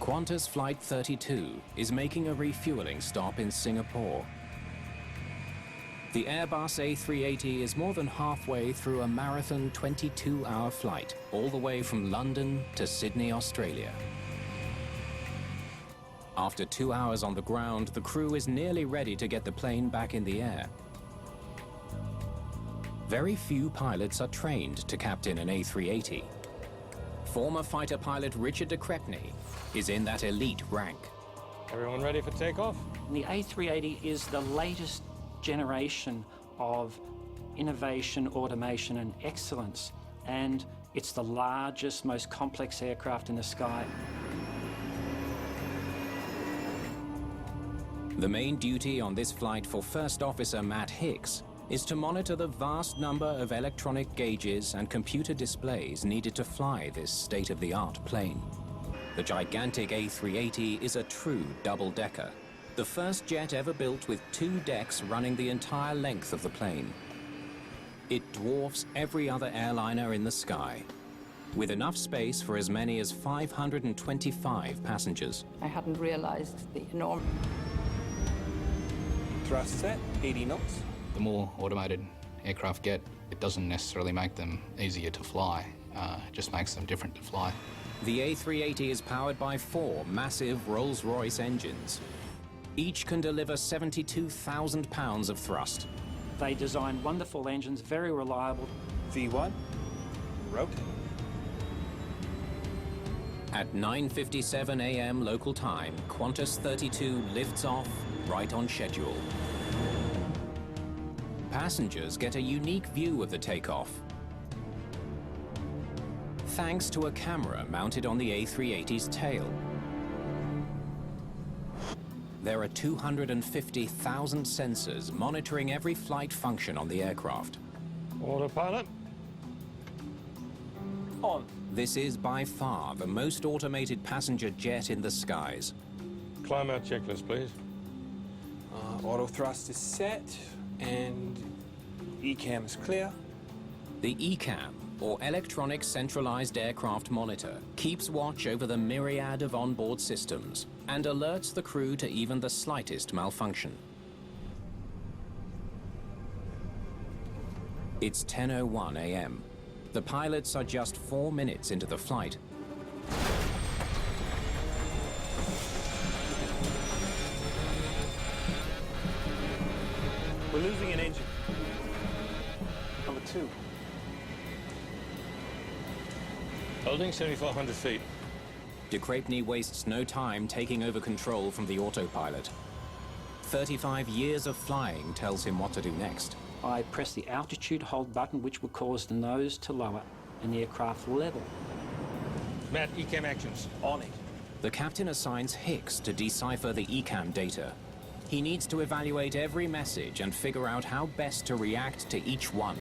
Qantas Flight 32 is making a refueling stop in Singapore. The Airbus A380 is more than halfway through a marathon 22-hour flight, all the way from London to Sydney, Australia. After 2 hours on the ground, the crew is nearly ready to get the plane back in the air. Very few pilots are trained to captain an A380. Former fighter pilot Richard de Crepney is in that elite rank. Everyone ready for takeoff? The A380 is the latest generation of innovation, automation and excellence, and it's the largest, most complex aircraft in the sky. The main duty on this flight for First Officer Matt Hicks is to monitor the vast number of electronic gauges and computer displays needed to fly this state-of-the-art plane. The gigantic A380 is a true double-decker, the first jet ever built with 2 decks running the entire length of the plane. It dwarfs every other airliner in the sky, with enough space for as many as 525 passengers. I hadn't realized the enormous... Thrust set, 80 knots. The more automated aircraft get, it doesn't necessarily make them easier to fly, it just makes them different to fly. The A380 is powered by 4 massive Rolls-Royce engines. Each can deliver 72,000 pounds of thrust. They designed wonderful engines, very reliable. V1, rotate. At 9:57 a.m. local time, Qantas 32 lifts off right on schedule. Passengers get a unique view of the takeoff, thanks to a camera mounted on the A380's tail. There are 250,000 sensors monitoring every flight function on the aircraft. Autopilot. On. This is by far the most automated passenger jet in the skies. Climb out checklist, please. Auto thrust is set and ECAM is clear. The ECAM, or Electronic Centralized Aircraft Monitor, keeps watch over the myriad of onboard systems and alerts the crew to even the slightest malfunction. It's 10:01 a.m. The pilots are just 4 minutes into the flight. We're losing an engine. Number 2. Holding 7,500 feet. De Crepney wastes no time taking over control from the autopilot. 35 years of flying tells him what to do next. I press the altitude hold button, which will cause the nose to lower and the aircraft level. Matt, ECAM actions. On it. The captain assigns Hicks to decipher the ECAM data. He needs to evaluate every message and figure out how best to react to each one.